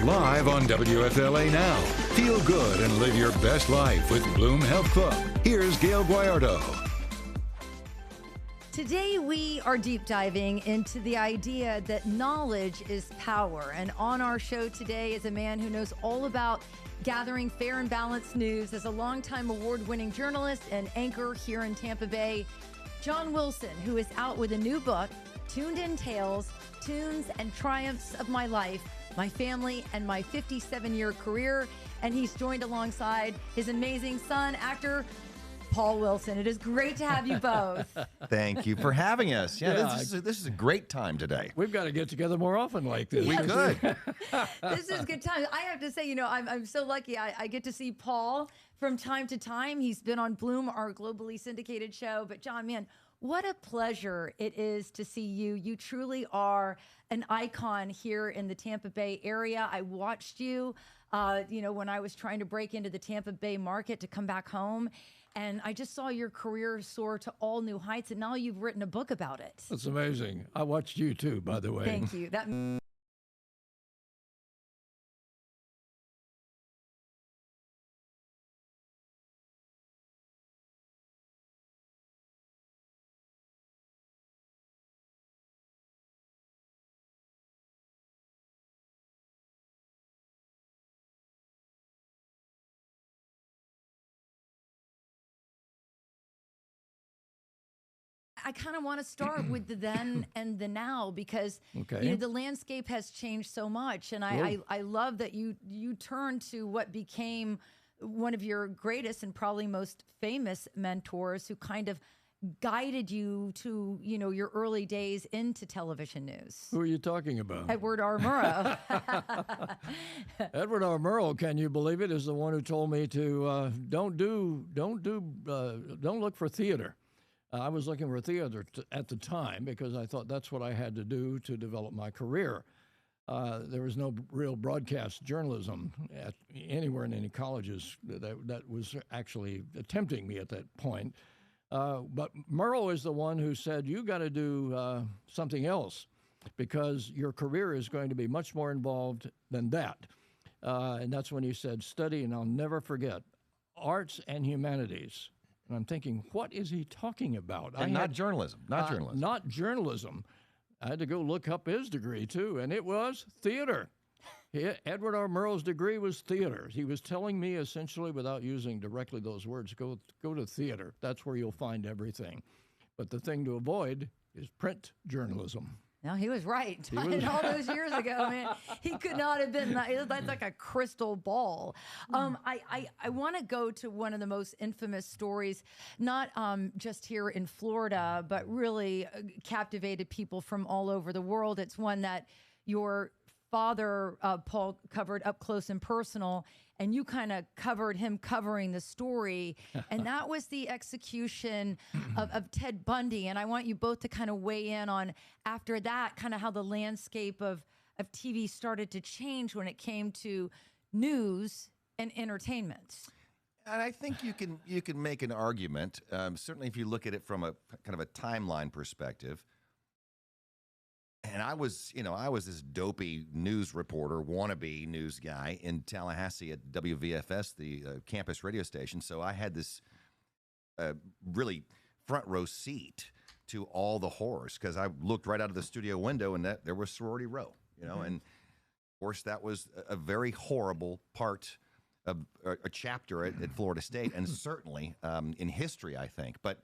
Live on WFLA Now. Feel good and live your best life with Bloom Health Club. Here's Gail Guayardo. Today we are deep diving into the idea that knowledge is power. And on our show today is a man who knows all about gathering fair and balanced news as a longtime award-winning journalist and anchor here in Tampa Bay, John Wilson, who is out with a new book, Tuned In Tales, Tunes and Triumphs of My Life, My Family, and My 57-Year Career. And he's joined alongside his amazing son, actor Paul Wilson. It is great to have you both. Thank you for having us. Yeah, this is a great time today. We've got to get together more often like this. We could. This is good time. I have to say, I'm so lucky. I get to see Paul from time to time. He's been on Bloom, our globally syndicated show. But John, man, what a pleasure it is to see you. You truly are an icon here in the Tampa Bay area. I watched you, when I was trying to break into the Tampa Bay market to come back home. And I just saw your career soar to all new heights, and now you've written a book about it. That's amazing. I watched you too, by the way. Thank you. I kind of want to start with the then and the now because the landscape has changed so much, and I love that you turned to what became one of your greatest and probably most famous mentors, who kind of guided you to your early days into television news. Who are you talking about? Edward R. Murrow. Edward R. Murrow, can you believe it, is the one who told me to don't look for theater. I was looking for theater at the time because I thought that's what I had to do to develop my career. There was no real broadcast journalism anywhere in any colleges that was actually tempting me at that point. But Murrow is the one who said, you got to do something else because your career is going to be much more involved than that. And that's when he said, study, and I'll never forget, arts and humanities. And I'm thinking, what is he talking about? Not journalism. Not journalism. I had to go look up his degree, too, and it was theater. Edward R. Murrow's degree was theater. He was telling me, essentially, without using directly those words, go to theater. That's where you'll find everything. But the thing to avoid is print journalism. No, he was right. All those years ago, man, he could not have been. That's like a crystal ball. I want to go to one of the most infamous stories, not just here in Florida, but really captivated people from all over the world. It's one that your father, Paul, covered up close and personal, and you kind of covered him covering the story, and that was the execution of Ted Bundy. And I want you both to kind of weigh in on, after that, kind of how the landscape of TV started to change when it came to news and entertainment. And I think you can make an argument, certainly if you look at it from a kind of a timeline perspective. And I was this dopey news reporter, wannabe news guy in Tallahassee at WVFS, the campus radio station. So I had this really front row seat to all the horrors because I looked right out of the studio window and there was Sorority Row, and of course that was a very horrible part of a chapter at Florida State, and certainly in history, I think. But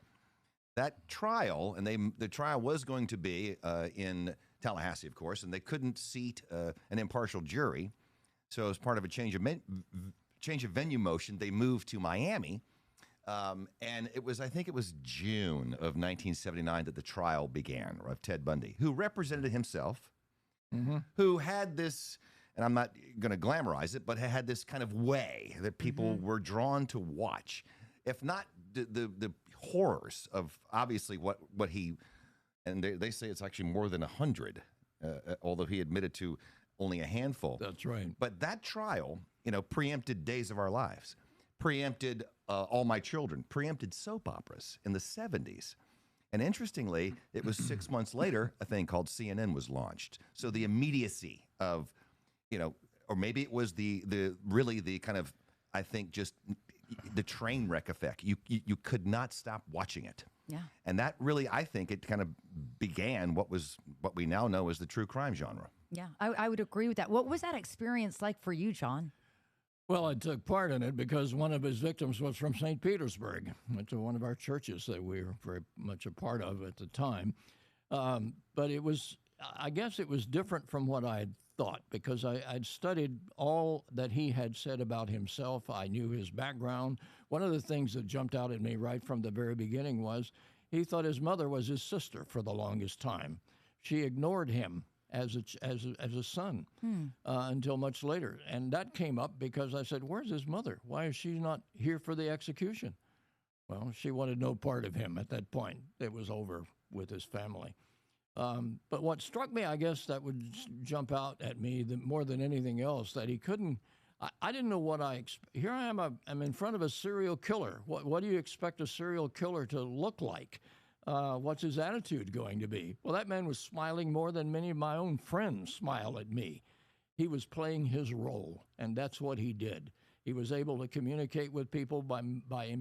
that trial, and the trial was going to be in Tallahassee, of course, and they couldn't seat an impartial jury. So as part of a change of venue motion, they moved to Miami. And I think it was June of 1979 that the trial began of Ted Bundy, who represented himself, who had this, and I'm not going to glamorize it, but had this kind of way that people were drawn to watch. If not the horrors of obviously what he, and they say it's actually more than 100, although he admitted to only a handful. That's right. But that trial, preempted Days of Our Lives, preempted All My Children, preempted soap operas in the 70s. And interestingly, it was 6 months later, a thing called CNN was launched. So the immediacy of, or maybe it was the really the kind of, I think, just the train wreck effect. You could not stop watching it. Yeah. And that really, I think, it kind of began what we now know as the true crime genre. Yeah, I would agree with that. What was that experience like for you, John? Well, I took part in it because one of his victims was from St. Petersburg, went to one of our churches that we were very much a part of at the time. But I guess it was different from what I had thought, because I'd studied all that he had said about himself. I knew his background. One of the things that jumped out at me right from the very beginning was he thought his mother was his sister for the longest time. She ignored him as a son until much later. And that came up because I said, where's his mother? Why is she not here for the execution? Well, she wanted no part of him at that point. It was over with his family. But what struck me, I guess, that would jump out at me more than anything else, that he couldn't. I didn't know what here I am. I'm in front of a serial killer. What do you expect a serial killer to look like? What's his attitude going to be? Well, that man was smiling more than many of my own friends smile at me. He was playing his role, and that's what he did. He was able to communicate with people by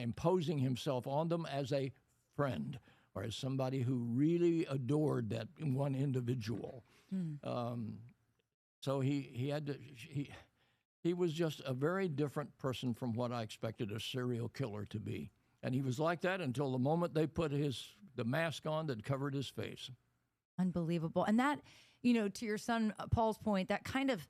imposing himself on them as a friend, or as somebody who really adored that one individual. So he was just a very different person from what I expected a serial killer to be. And he was like that until the moment they put the mask on that covered his face. Unbelievable. And that, to your son Paul's point, that kind of,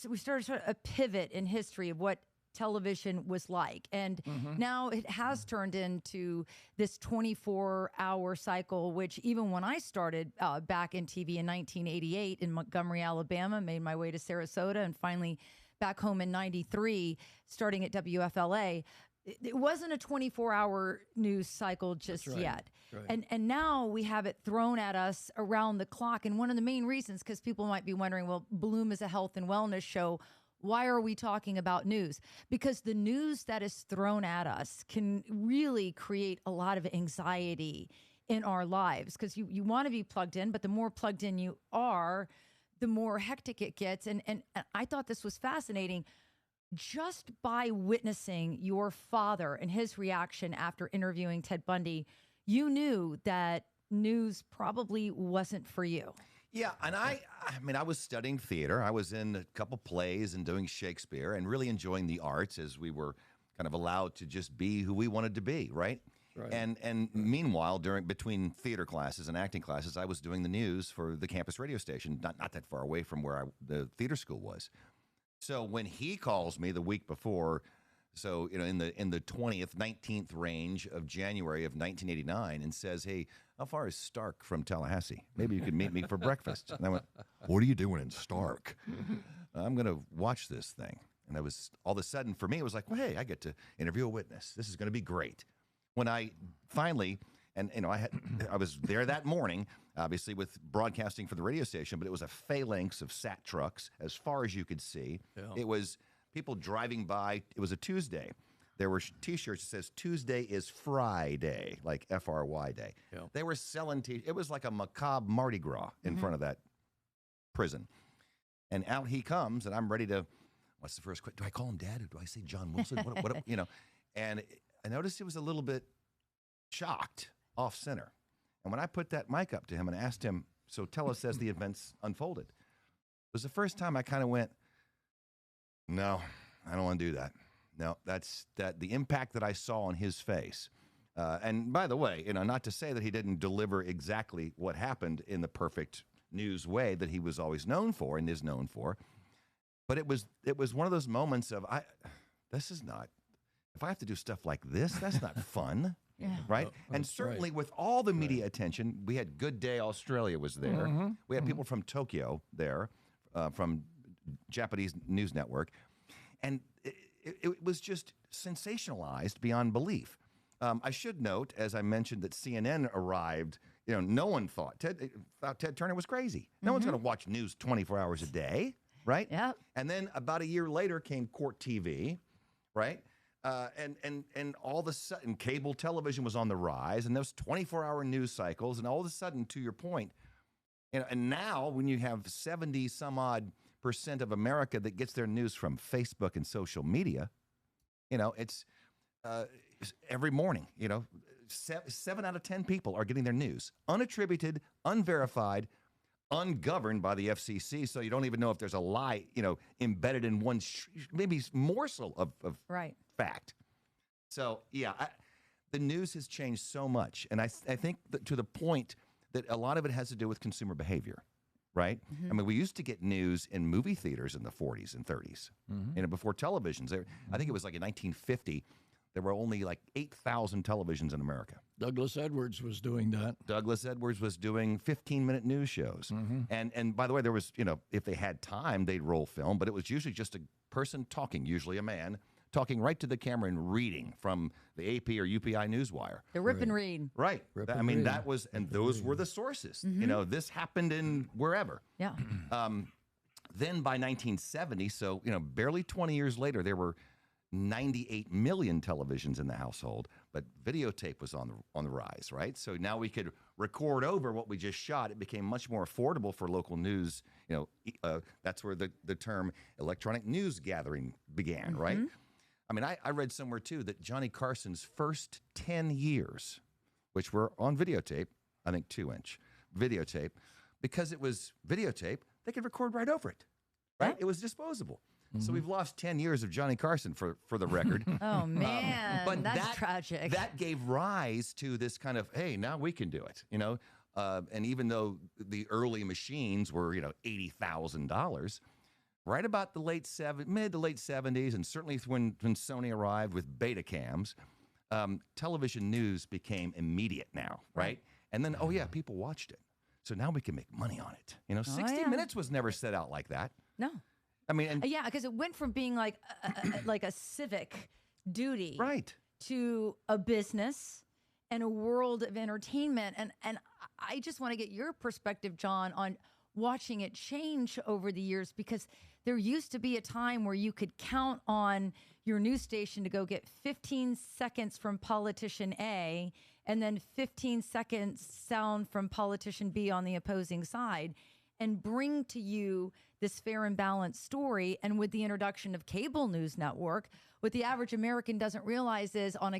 we started sort of a pivot in history of what television was like. And now it has turned into this 24-hour cycle, which even when I started back in TV in 1988 in Montgomery, Alabama, made my way to Sarasota, and finally back home in 93, starting at WFLA, it wasn't a 24-hour news cycle just yet. Right. And now we have it thrown at us around the clock. And one of the main reasons, because people might be wondering, well, Bloom is a health and wellness show. Why are we talking about news? Because the news that is thrown at us can really create a lot of anxiety in our lives, because you want to be plugged in, but the more plugged in you are, the more hectic it gets. And I thought this was fascinating. Just by witnessing your father and his reaction after interviewing Ted Bundy, you knew that news probably wasn't for you. Yeah, and I was studying theater. I was in a couple plays and doing Shakespeare and really enjoying the arts as we were kind of allowed to just be who we wanted to be, right? Right. And meanwhile, between theater classes and acting classes, I was doing the news for the campus radio station, not that far away from where the theater school was. So when he calls me the week before, so in the 20th, 19th range of January of 1989, and says, "Hey, how far is Stark from Tallahassee? Maybe you could meet me for breakfast." And I went, "What are you doing in Stark?" "I'm going to watch this thing." And I was, all of a sudden, for me, it was like, well, hey, I get to interview a witness. This is going to be great. When I finally, and I was there that morning, obviously with broadcasting for the radio station, but it was a phalanx of SAT trucks as far as you could see. Yeah. It was people driving by. It was a Tuesday. There were T-shirts that says Tuesday is Friday, like F-R-Y day. Yeah. They were selling it was like a macabre Mardi Gras in front of that prison. And out he comes, and I'm ready to, what's the first question? Do I call him Dad, or do I say John Wilson? What and I noticed he was a little bit shocked, off center. And when I put that mic up to him and asked him, so tell us as the events unfolded, it was the first time I kind of went, no, I don't want to do that. No, the impact that I saw on his face. And by the way, not to say that he didn't deliver exactly what happened in the perfect news way that he was always known for and is known for. But it was one of those moments of, this is not, if I have to do stuff like this, that's not fun. Yeah. Right? And certainly with all the media attention, we had Good Day Australia was there. We had people from Tokyo there, from Japanese news network. And it was just sensationalized beyond belief. I should note, as I mentioned, that CNN arrived. No one thought Ted Turner was crazy. No one's going to watch news 24 hours a day, right? Yeah. And then about a year later came Court TV, right? And all of a sudden, cable television was on the rise, and those 24-hour news cycles, and all of a sudden, to your point, and now when you have 70 some odd of America that gets their news from Facebook and social media. It's every morning, 7 out of 10 people are getting their news unattributed, unverified, ungoverned by the FCC. So you don't even know if there's a lie, embedded in one maybe morsel of right. fact. So, yeah, the news has changed so much. And I think that to the point that a lot of it has to do with consumer behavior, right? I mean, we used to get news in movie theaters in the 40s and 30s, before televisions. I think it was like in 1950, there were only like 8,000 televisions in America. Douglas Edwards was doing that. Douglas Edwards was doing 15-minute news shows. And by the way, there was, if they had time, they'd roll film, but it was usually just a person talking, usually a man, talking right to the camera and reading from the AP or UPI Newswire. The rip and read. Right. Rip I and mean, read. that was, and those were the sources. This happened in wherever. Yeah. Then by 1970, so, barely 20 years later, there were 98 million televisions in the household, but videotape was on the rise, right? So now we could record over what we just shot. It became much more affordable for local news. That's where the term electronic news gathering began, right? I mean, I read somewhere, too, that Johnny Carson's first 10 years, which were on videotape, I think 2-inch videotape, because it was videotape, they could record right over it, right? It was disposable. So we've lost 10 years of Johnny Carson for the record. Oh, man, but that's tragic. That gave rise to this kind of, hey, now we can do it, And even though the early machines were, $80,000, right about the mid to late 70s, and certainly when Sony arrived with Betacams, television news became immediate now, right? And then, people watched it. So now we can make money on it. 60 Minutes was never set out like that. No. I mean, yeah, because it went from being like a civic duty, right, to a business and a world of entertainment. And I just want to get your perspective, John, on watching it change over the years, because there used to be a time where you could count on your news station to go get 15 seconds from politician A and then 15 seconds sound from politician B on the opposing side, and bring to you this fair and balanced story. And with the introduction of cable news network, what the average American doesn't realize is on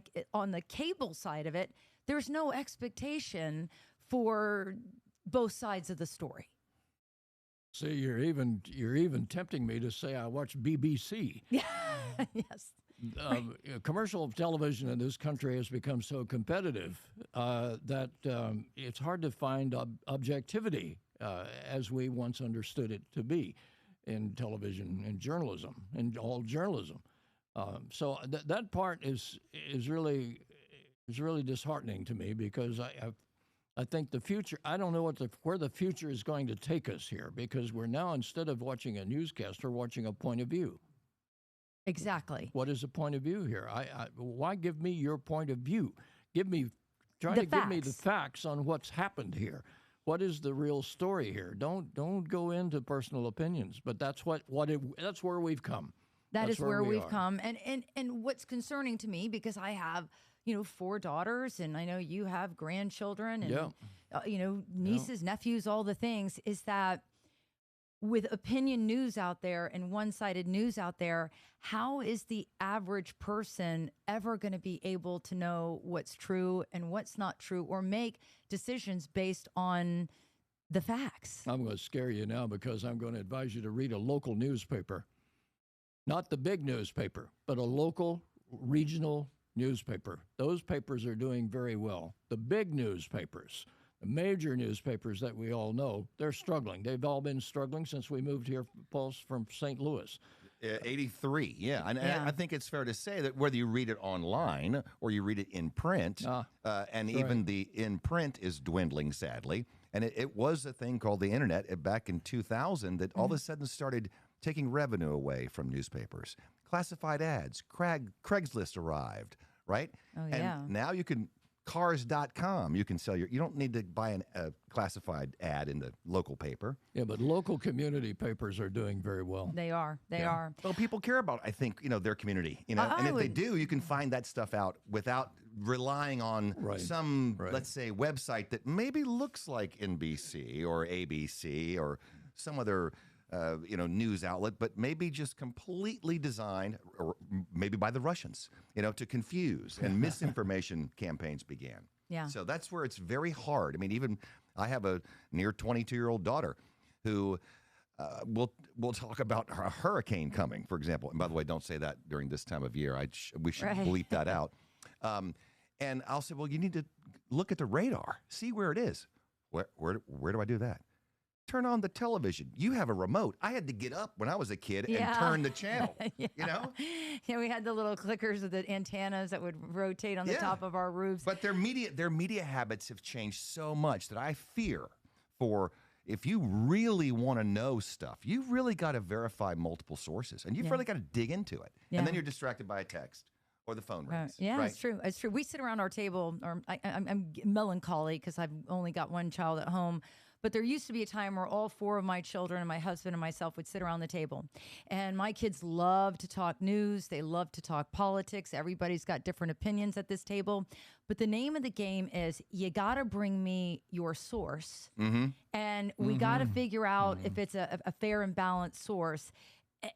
the cable side of it, there's no expectation for both sides of the story. See, you're even tempting me to say I watch BBC. Yeah, yes. Commercial television in this country has become so competitive that it's hard to find objectivity as we once understood it to be in television and journalism, and all journalism. So that part is really disheartening to me, because I think the future, I don't know where the future is going to take us here, because we're now, instead of watching a newscast, we're watching a point of view. Exactly. What is a point of view here? Why give me your point of view? The Give me the facts on what's happened here. What is the real story here? Don't go into personal opinions, but that's that's where we've come. That's where we've come. And what's concerning to me, because I have 4 daughters, and I know you have grandchildren, and nieces, nephews, all the things, is that with opinion news out there and one-sided news out there, how is the average person ever going to be able to know what's true and what's not true, or make decisions based on the facts? I'm going to scare you now, because I'm going to advise you to read a local newspaper. Not the big newspaper, but a local, regional newspaper. Those papers are doing very well. The big newspapers, the major newspapers that we all know, they're struggling. They've all been struggling since we moved here, Paul, from St. Louis. 83, yeah. And I think it's fair to say that whether you read it online or you read it in print, even the in print is dwindling, sadly. And it was a thing called the internet back in 2000 that all of a sudden started taking revenue away from newspapers. Classified ads, Craigslist arrived, right? Oh, and now you can, cars.com, you can sell you don't need to buy a classified ad in the local paper. Yeah, but local community papers are doing very well. They are. They are. Well, people care about, I think, their community, and if they do, you can find that stuff out without relying on some, let's say, website that maybe looks like NBC or ABC or some other news outlet, but maybe just completely designed, or maybe by the Russians, to confuse, and misinformation campaigns began. Yeah. So that's where it's very hard. I mean, even I have a near 22-year-old daughter who we'll talk about a hurricane coming, for example. And by the way, don't say that during this time of year. We should bleep that out. And I'll say, well, you need to look at the radar, see where it is. Where do I do that? Turn on the television. You have a remote. I had to get up when I was a kid and turn the channel. Yeah, we had the little clickers with the antennas that would rotate on the top of our roofs. But their media habits have changed so much that I fear for, if you really want to know stuff, you've really got to verify multiple sources, and you've really got to dig into it. And then you're distracted by a text or the phone rings. Yeah, it's true. It's true. We sit around our table, or I'm melancholy because I've only got one child at home. But there used to be a time where all four of my children and my husband and myself would sit around the table. And my kids love to talk news. They love to talk politics. Everybody's got different opinions at this table. But the name of the game is, you got to bring me your source. And we got to figure out if it's a fair and balanced source.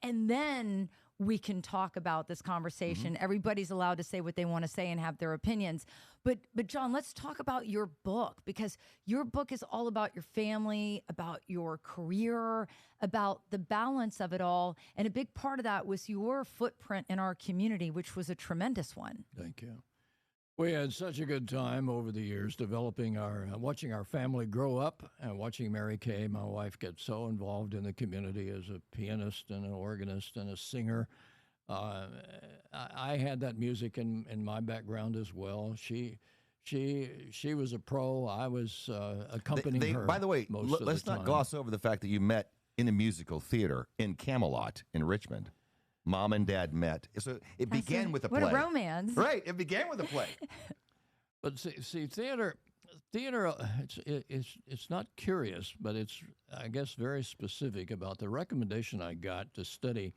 And then we can talk about this conversation. Everybody's allowed to say what they want to say and have their opinions. But John, let's talk about your book, because your book is all about your family, about your career, about the balance of it all. And a big part of that was your footprint in our community, which was a tremendous one. Thank you. We had such a good time over the years developing watching our family grow up, and watching Mary Kay, my wife, get so involved in the community as a pianist and an organist and a singer. I had that music in my background as well. She was a pro. I was accompanying her. By the way, let's not gloss over the fact that you met in a musical theater in Camelot in Richmond. Mom and Dad met. So it began with a play. What a romance. Right. It began with a play. But see, theater, it's not curious, but it's, I guess, very specific about the recommendation I got to study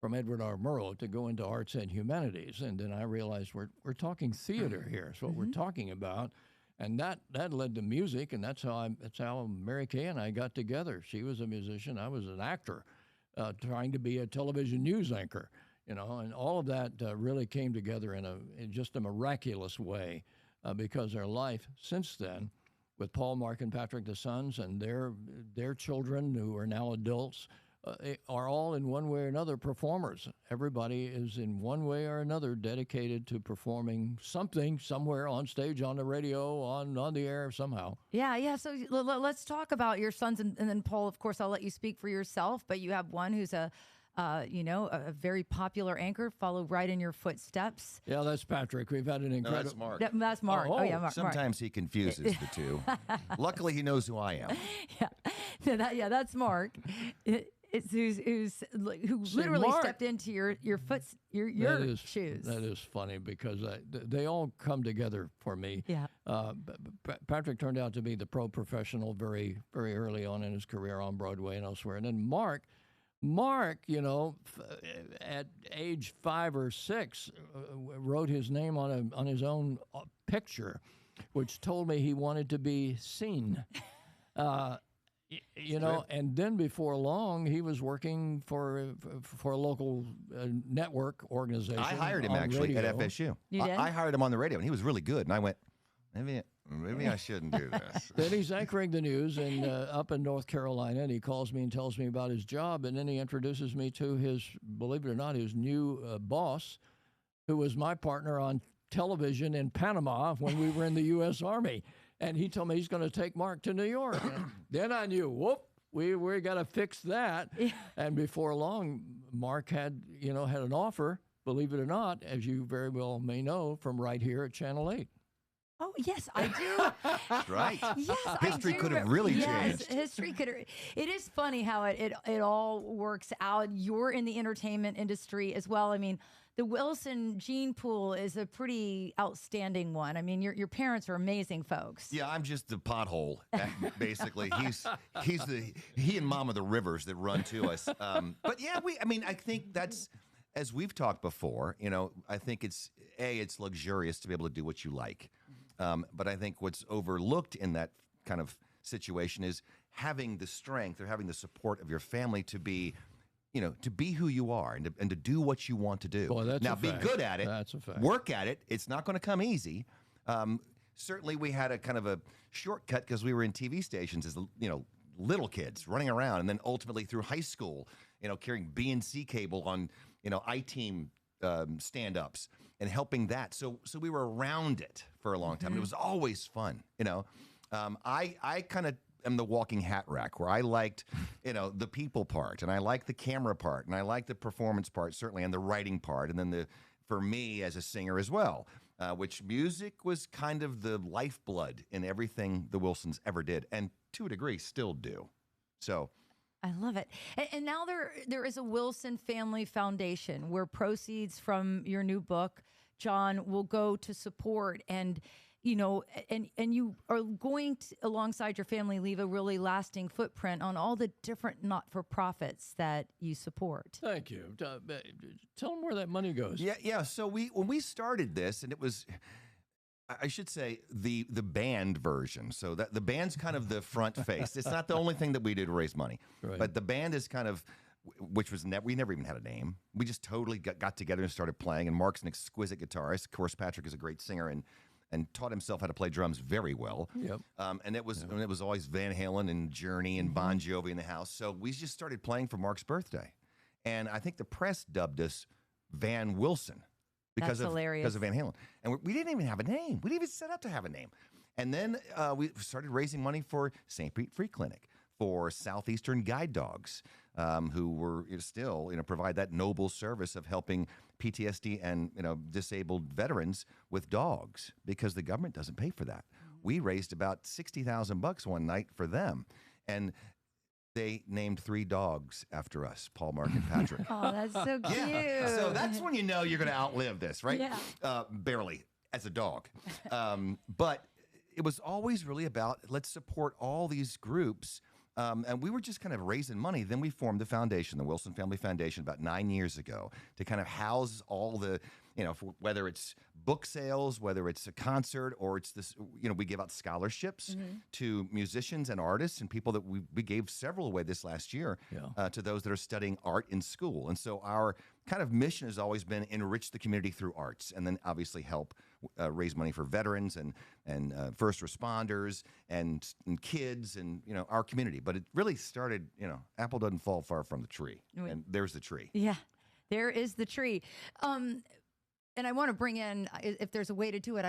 from Edward R. Murrow to go into arts and humanities. And then I realized we're talking theater here. It's what we're talking about. And that led to music, and that's how Mary Kay and I got together. She was a musician. I was an actor. Trying to be a television news anchor, and all of that really came together in just a miraculous way, because our life since then, with Paul, Mark, and Patrick, the sons, and their children who are now adults, are all in one way or another performers. Everybody is in one way or another dedicated to performing something somewhere on stage, on the radio, on the air somehow. Yeah. So let's talk about your sons, and then Paul, of course, I'll let you speak for yourself, but you have one who's a very popular anchor, follow right in your footsteps. Yeah, that's Patrick. We've had an incredible... No, that's Mark. That's Mark. Oh, yeah, Mark. Sometimes he confuses the two. Luckily, he knows who I am. That's Mark. Who literally stepped into your shoes. That is funny, because they all come together for me. Yeah. Patrick turned out to be the pro professional very, very early on in his career on Broadway and elsewhere. And then Mark, at age 5 or 6, wrote his name on his own picture, which told me he wanted to be seen. And then before long, he was working for a local network organization. I hired him actually radio. at FSU. You did? I hired him on the radio, and he was really good. And I went, maybe I shouldn't do this. Then he's anchoring the news up in North Carolina, and he calls me and tells me about his job, and then he introduces me to his, believe it or not, his new boss, who was my partner on television in Panama when we were in the U.S. Army. And he told me he's going to take Mark to New York. Then I knew, we got to fix that. Yeah. And before long, Mark had an offer, believe it or not, as you very well may know, from right here at Channel 8. Oh, yes, I do. That's right. Yes, history could have really changed. History could have. It is funny how it all works out. You're in the entertainment industry as well. I mean, the Wilson gene pool is a pretty outstanding one. I mean, your parents are amazing folks. Yeah, I'm just the pothole, basically. He and Mom are the rivers that run to us. But yeah, I think that's, as we've talked before, I think it's luxurious to be able to do what you like. But I think what's overlooked in that kind of situation is having the strength or having the support of your family to be, to be who you are and to do what you want to do. Boy, that's now, a be fact. good at it. That's a fact. Work at it. It's not going to come easy. Certainly, we had a kind of a shortcut because we were in TV stations as little kids running around, and then ultimately through high school, carrying B&C cable on I-Team stand-ups and helping that. So we were around it for a long time. And it was always fun. I kind of am the walking hat rack where I liked, the people part, and I like the camera part, and I like the performance part certainly, and the writing part, and then for me as a singer as well. Which music was kind of the lifeblood in everything the Wilsons ever did, and to a degree still do. So I love it. And now there is a Wilson Family Foundation where proceeds from your new book, John, will go to support and you are going to, alongside your family, leave a really lasting footprint on all the different not-for-profits that you support. Thank you. Tell them where that money goes. Yeah. So when we started this, and it was, I should say, the band version. So that the band's kind of the front face. It's not the only thing that we do to raise money, Right. but the band is kind of, which was we never even had a name. We just totally got together and started playing. And Mark's an exquisite guitarist. Of course, Patrick is a great singer and taught himself how to play drums very well. Yep. And it was always Van Halen and Journey and Bon Jovi in the house. So we just started playing for Mark's birthday. And I think the press dubbed us Van Wilson because of Van Halen. And we didn't even have a name. We didn't even set up to have a name. And then we started raising money for St. Pete Free Clinic, for Southeastern Guide Dogs, who were still provide that noble service of helping PTSD and disabled veterans with dogs, because the government doesn't pay for that. We raised about $60,000 one night for them, and they named 3 dogs after us: Paul, Mark, and Patrick. Oh, that's so cute. Yeah. So that's when you know you're going to outlive this, right? Yeah. Barely, as a dog. But it was always really about, let's support all these groups. And we were just kind of raising money. Then we formed the foundation, the Wilson Family Foundation, about 9 years ago, to kind of house all the, whether it's book sales, whether it's a concert, or it's this, we give out scholarships to musicians and artists and people that we gave several away this last year to those that are studying art in school. And so our kind of mission has always been enrich the community through arts, and then obviously help raise money for veterans and first responders and kids and our community. But it really started, apple doesn't fall far from the tree, and there's the tree. Yeah, there is the tree. And I want to bring in, if there's a way to do it.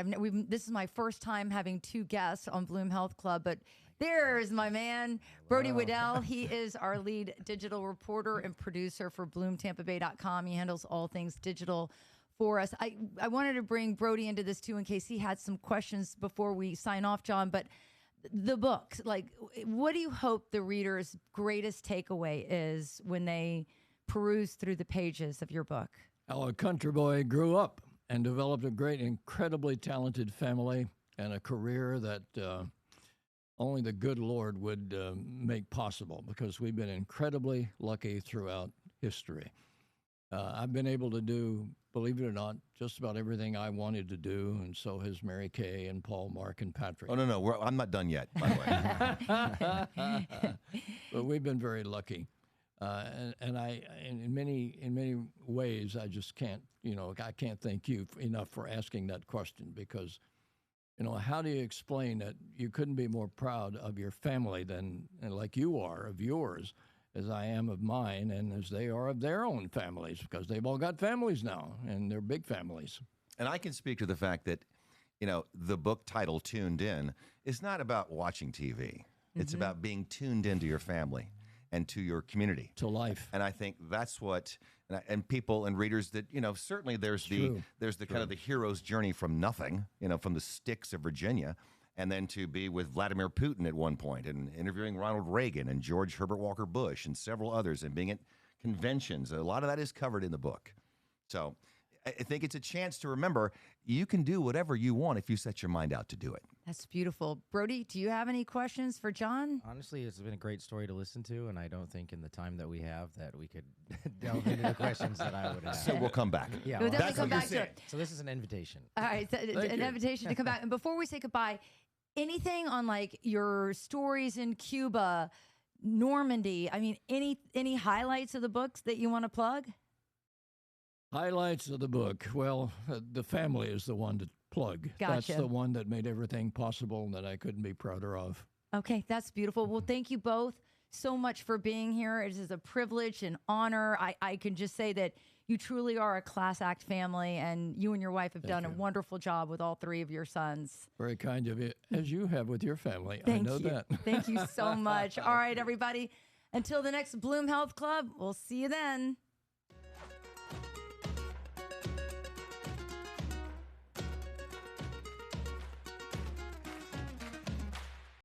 This is my first time having 2 guests on Bloom Health Club, but there's my man, Brody Waddell. He is our lead digital reporter and producer for BloomTampaBay.com. He handles all things digital for us. I wanted to bring Brody into this too in case he had some questions before we sign off, John. But the book, what do you hope the reader's greatest takeaway is when they peruse through the pages of your book? How a country boy grew up and developed a great, incredibly talented family and a career that only the good Lord would make possible, because we've been incredibly lucky throughout history. I've been able to do, believe it or not, just about everything I wanted to do, and so has Mary Kay and Paul, Mark, and Patrick. Oh, no, I'm not done yet, by the way. But we've been very lucky. And in many ways, I just can't, I can't thank you enough for asking that question, because, how do you explain that you couldn't be more proud of your family than, like you are, of yours, as I am of mine, and as they are of their own families, because they've all got families now, and they're big families. And I can speak to the fact that, the book title, Tuned In, is not about watching TV. It's about being tuned into your family and to your community, to life. And I think that's what, and people and readers that, certainly there's the kind of the hero's journey from nothing, from the sticks of Virginia, and then to be with Vladimir Putin at one point, and interviewing Ronald Reagan and George Herbert Walker Bush and several others, and being at conventions. A lot of that is covered in the book. So I think it's a chance to remember you can do whatever you want if you set your mind out to do it. That's beautiful. Brody, do you have any questions for John? Honestly, it's been a great story to listen to, and I don't think in the time that we have that we could delve into the questions that I would have. So we'll come back. Yeah, We'll definitely that's come what you're back to saying. it. So this is an invitation. All right, an invitation to come back. And before we say goodbye, anything on like your stories in Cuba, Normandy? I mean, any highlights of the books that you want to plug? Highlights of the book. Well, the family is the one to plug. Gotcha. That's the one that made everything possible and that I couldn't be prouder of. Okay, that's beautiful. Well, thank you both so much for being here. It is a privilege and honor. I can just say that you truly are a class act family, and you and your wife have done a wonderful job with all three of your sons. Very kind of you, as you have with your family. Thank I know you. that. Thank you so much. All right, everybody. Until the next Bloom Health Club, we'll see you then.